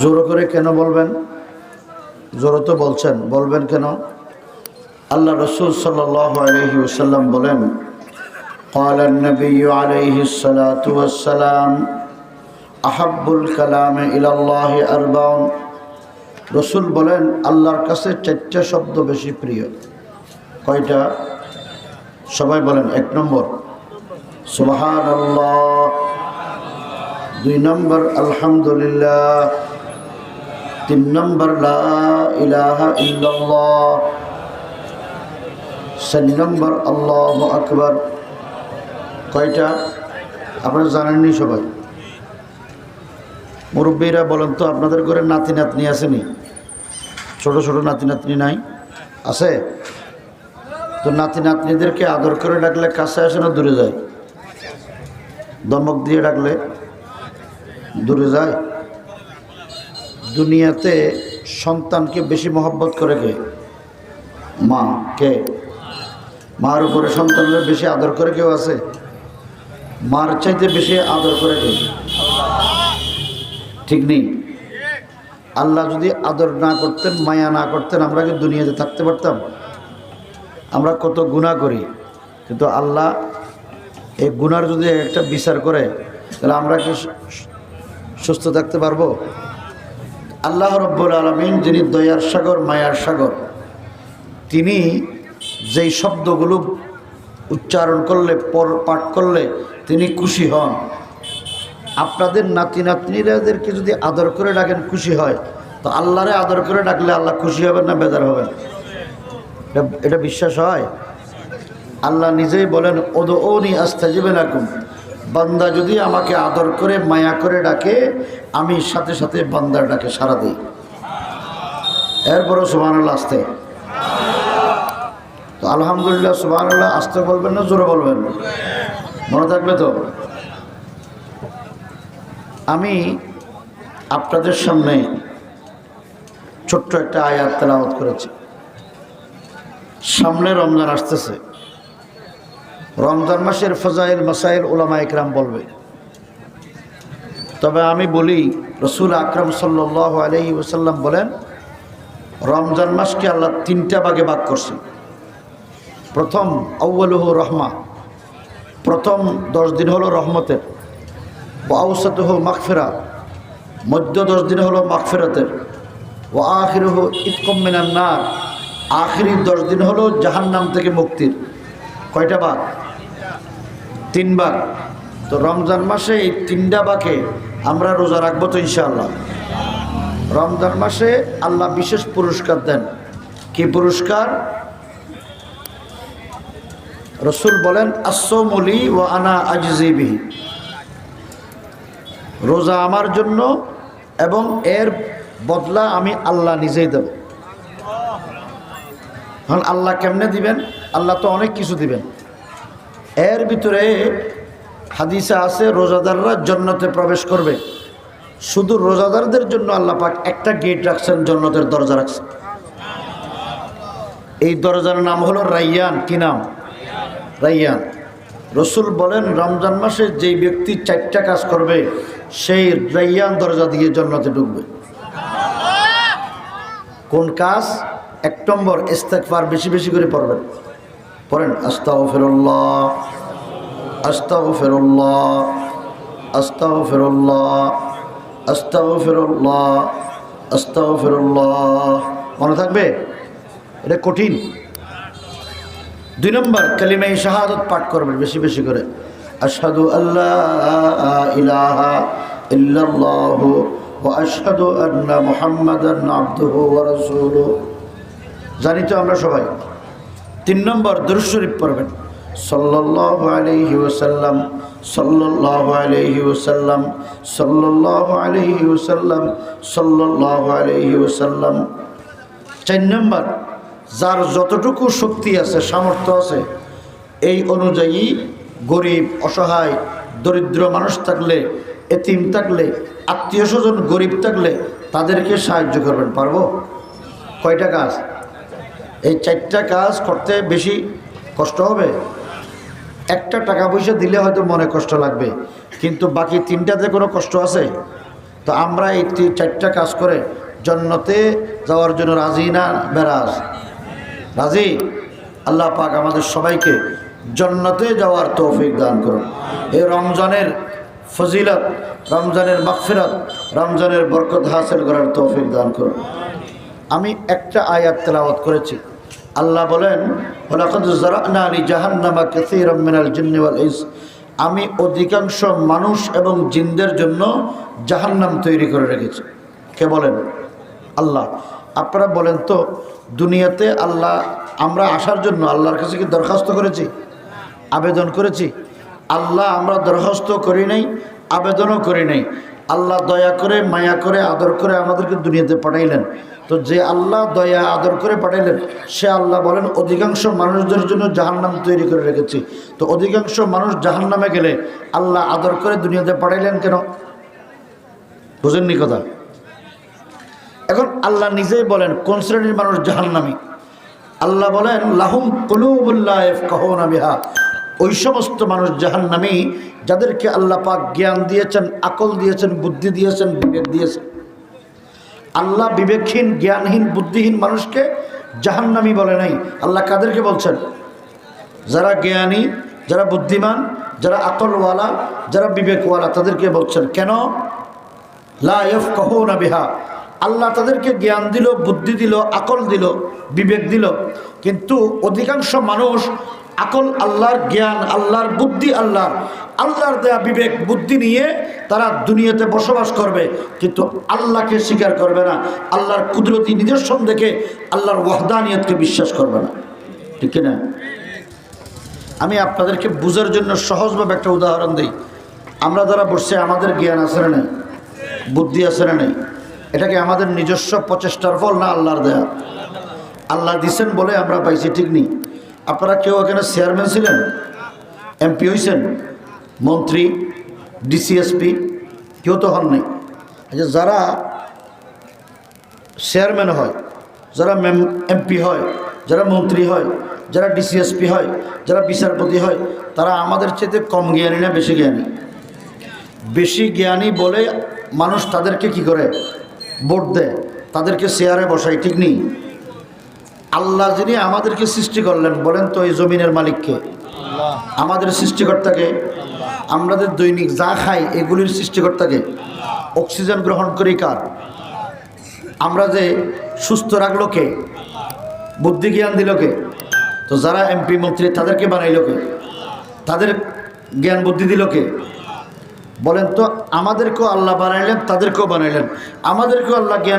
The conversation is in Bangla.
জোর করে কেন বলবেন? জোর তো বলছেন, বলবেন কেন? আল্লাহ রসুল সাল্লাল্লাহু আলাইহি ওয়াসাল্লাম বলেন, قال النبي عليه الصلاة والسلام أحب الكلام إلى الله أربع। রসুল বলেন আল্লাহর কাছে চারটা শব্দ বেশি প্রিয়। কয়টা? সবাই বলেন। 1 নম্বর সুবহানাল্লাহ, 2 নম্বর আলহামদুলিল্লাহ, 3 নম্বর লা ইলাহা ইল্লাল্লাহ, 4 নম্বর আল্লাহু আকবার। কয়টা? আপনারা জানেননি সবাই? মুরব্বীরা বলেন তো, আপনাদের ঘরে নাতি নাতনি আসেনি? ছোট ছোট নাতি নাতনি নাই? আছে? তো নাতি নাতনিদেরকে আদর করে ডাকলে কাছে আসে না দূরে যায়? ধমক দিয়ে ডাকলে দূরে যায়? দুনিয়াতে সন্তানকে বেশি মহব্বত করে কে? মা। কে? মার উপরে সন্তানদের বেশি আদর করে কেউ আছে? মার চাইতে বেশি আদর করে কে? ঠিক নেই? আল্লাহ যদি আদর না করতেন, মায়া না করতেন, আমরা কি দুনিয়াতে থাকতে পারতাম? আমরা কত গুনাহ করি, কিন্তু আল্লাহ এই গুনার যদি একটা বিচার করে, তাহলে আমরা কি সুস্থ থাকতে পারবো? আল্লাহ রব্বুল আলামিন, যিনি দয়ার সাগর, মায়ার সাগর, তিনি যেই শব্দগুলো উচ্চারণ করলে, পাঠ করলে তিনি খুশি হন, আপনাদের নাতি নাতনিরাদেরকে যদি আদর করে ডাকেন খুশি হয়, তো আল্লাহরে আদর করে ডাকলে আল্লাহ খুশি হবেন না বেজার হবেন? এটা বিশ্বাস হয়? আল্লাহ নিজেই বলেন, উদউনি আস্তাজিব লাকুম। বান্দা যদি আমাকে আদর করে মায়া করে ডাকে, আমি সাথে সাথে বান্দার ডাকে সাড়া দিই। এরপরও সুবহানাল্লাহ আসতে। তো আলহামদুলিল্লাহ সুবহানাল্লাহ আসতে বলবেন না জোরে বলবেন? মনে থাকবে তো? আমি আপনাদের সামনে ছোট্ট একটা আয়াত তেলাওয়াত করেছি। সামনে রমজান আসতেছে। রমজান মাসের ফজাইল মাসাইল উলামা ইকরাম বলবে। তবে আমি বলি, রসুল আকরাম সাল্লাল্লাহু আলাইহি ওয়াসাল্লাম বলেন, রমজান মাসকে আল্লাহ 3টা ভাগে ভাগ করছেন। প্রথম আউয়ালুহু রহমা, প্রথম 10 দিন হলো রহমতের। ওয়া আওসাতুহু মাগফিরা, মধ্য 10 দিন হলো মাগফিরাতের। ওয়া আখিরুহু ইতকুম মিনান নার, আখিরি 10 দিন হলো জাহান্নাম থেকে মুক্তির। কয়টা ভাগ? 3 ভাগ। তো রমজান মাসে এই 3টা ভাগে আমরা রোজা রাখবো তো ইনশাআল্লাহ। রমজান মাসে আল্লাহ বিশেষ পুরস্কার দেন। কি পুরস্কার? রসুল বলেন, আসসাওমু লি ওয়া আনা আজজি বিহি। রোজা আমার জন্য এবং এর বদলা আমি আল্লাহ নিজেই দেব। এখন আল্লাহ কেমনে দিবেন? আল্লাহ তো অনেক কিছু দিবেন। এর ভিতরে হাদিসে আছে, রোজাদাররা জান্নাতে প্রবেশ করবে। শুধু রোজাদারদের জন্য আল্লাহ পাক একটা গেট রাখছেন, জান্নাতের দরজা রাখছেন। এই দরজার নাম হলো রাইয়ান। কি নাম? রাইয়ান। রসুল বলেন, রমজান মাসে যেই ব্যক্তি 4টা কাজ করবে, সেই রাইয়ান দরজা দিয়ে জান্নাতে ঢুকবে। কোন কাজ? 1 নম্বর ইস্তেগফার বেশি বেশি করে পড়বেন। পড়েন, আস্তাগফিরুল্লাহ, আস্তাগফিরুল্লাহ, আস্তাগফিরুল্লাহ, আস্তাগফিরুল্লাহ, আস্তাগফিরুল্লাহ। মনে থাকবে? এটা কঠিন। 2 নম্বর কালিমা শাহাদাত পাঠ করবেন বেশি বেশি করে। আশহাদু আল্লা ইলাহা ইল্লাল্লাহু ওয়া আশহাদু আন্না মুহাম্মাদান আবদুহু ওয়া রাসূলুহু। জানি তো আমরা সবাই। 3 নম্বর দুরূদ শরীফ পড়বেন। সাল্লাল্লাহু আলাইহি ওয়াসাল্লাম, সাল্লাল্লাহু আলাইহি ওয়াসাল্লাম, সাল্লাল্লাহু আলাইহি ওয়াসাল্লাম, সাল্লাল্লাহু আলাইহি ওয়াসাল্লাম। 4 নম্বর, যার যতটুকু শক্তি আছে, সামর্থ্য আছে, এই অনুযায়ী গরিব, অসহায়, দরিদ্র মানুষ থাকলে, এতিম থাকলে, আত্মীয় স্বজন গরিব থাকলে তাদেরকে সাহায্য করবেন। পারবো? কয়টা কাজ? এই 4টা কাজ করতে বেশি কষ্ট হবে। একটা টাকা পয়সা দিলে হয়তো মনে কষ্ট লাগবে, কিন্তু বাকি 3টাতে কোনো কষ্ট আছে? তো আমরা এই চারটা কাজ করে জান্নাতে যাওয়ার জন্য রাজি না বেরাজ? রাজি? আল্লাহ পাক আমাদের সবাইকে জান্নাতে যাওয়ার তৌফিক দান করুন। এই রমজানের ফজিলত, রমজানের মাগফিরাত, রমজানের বরকত হাসিল করার তৌফিক দান করুন। আমি একটা আয়াত তেলাওয়াত করেছি। আল্লাহ বলেন, ওয়ালাকাদ যারানা লি জাহান্নামা কাসীরাম মিনাল জিন্নি ওয়াল ইনস, আমি অধিকাংশ মানুষ এবং জিনদের জন্য জাহান্নাম তৈরি করে রেখেছি। কে বলেন? আল্লাহ। আপনারা বলেন তো, দুনিয়াতে আল্লাহ আমরা আসার জন্য আল্লাহর কাছে কি দরখাস্ত করেছি, আবেদন করেছি? আল্লাহ আমরা দরখাস্ত করি নাই, আবেদনও করি নাই। আল্লাহ দয়া করে, মায়া করে, আদর করে আমাদেরকে দুনিয়াতে পাঠাইলেন। তো যে আল্লাহ দয়া আদর করে পাঠাইলেন, সে আল্লাহ বলেন অধিকাংশ মানুষদের জন্য জাহান্নাম তৈরি করে রেখেছি। তো অধিকাংশ মানুষ জাহান্নামে গেলে আল্লাহ আদর করে দুনিয়াতে পাঠাইলেন কেন? বুঝেননি কথা? এখন আল্লাহ নিজেই বলেন কোন শ্রেণীর মানুষ জাহান্নামী। আল্লাহ বলেন, লাহুম কুলুবুন লা ইয়াফকাহুনা বিহা, ওই সমস্ত মানুষ জাহান্নামী যাদেরকে আল্লাহ পাক জ্ঞান দিয়েছেন, আকল দিয়েছেন, বুদ্ধি দিয়েছেন, বিবেক দিয়েছেন। আল্লাহ বিবেকহীন, জ্ঞানহীন, বুদ্ধিহীন মানুষকে জাহান্নামী বলে নাই। আল্লাহ কাদেরকে বলছেন? যারা জ্ঞানী, যারা বুদ্ধিমান, যারা আকলওয়ালা, যারা বিবেকওয়ালা, তাদেরকে বলছেন। কেন? লা ইয়াফকাহুনা বিহা, আল্লাহ তাদেরকে জ্ঞান দিল, বুদ্ধি দিল, আকল দিল, বিবেক দিল, কিন্তু অধিকাংশ মানুষ আকল আল্লাহর, জ্ঞান আল্লাহর, বুদ্ধি আল্লাহর, আল্লাহর দেয়া বিবেক বুদ্ধি নিয়ে তারা দুনিয়াতে বসবাস করবে, কিন্তু আল্লাহকে স্বীকার করবে না, আল্লাহর কুদরতি নিদর্শন দেখে আল্লাহর ওয়াহদানিয়তকে বিশ্বাস করবে না। ঠিক না? আমি আপনাদেরকে বুঝার জন্য সহজভাবে একটা উদাহরণ দিই। আমরা যারা বসছে, আমাদের জ্ঞান আছে না নেই? বুদ্ধি আছে না নেই? এটাকে আমাদের নিজস্ব প্রচেষ্টার ফল না আল্লাহর দেয়া? আল্লাহ দিছেন বলে আমরা পাইছি, ঠিক নেই? আপনারা কেউ এখানে চেয়ারম্যান ছিলেন, এমপি হয়েছেন, মন্ত্রী, ডিসিএসপি, কেউ তো হন নাই। আচ্ছা, যারা চেয়ারম্যান হয়, যারা এমপি হয়, যারা মন্ত্রী হয়, যারা ডিসিএসপি হয়, যারা বিচারপতি হয়, তারা আমাদের চেয়ে কম জ্ঞানী না বেশি জ্ঞানী? বেশি জ্ঞানী বলে মানুষ তাদেরকে কি করে? ভোট দেয়, তাদেরকে চেয়ারে বসায়, ঠিক নেই? আল্লাহ যিনি আমাদেরকে সৃষ্টি করলেন, বলেন তো এই জমিনের মালিককে? আমাদের সৃষ্টিকর্তাকে। আমাদের দৈনিক যা খাই এগুলির সৃষ্টিকর্তাকে। অক্সিজেন গ্রহণ করি কার? আমরা যে সুস্থ রাখলো কে? বুদ্ধি জ্ঞান দিল কে? তো যারা এমপি মন্ত্রী তাদেরকে বানাইল কে? তাদের জ্ঞান বুদ্ধি দিল কে? বলেন তো, আমাদেরকেও আল্লাহ বানাইলেন, তাদেরকেও বানাইলেন। আমাদেরকেও আল্লাহ জ্ঞান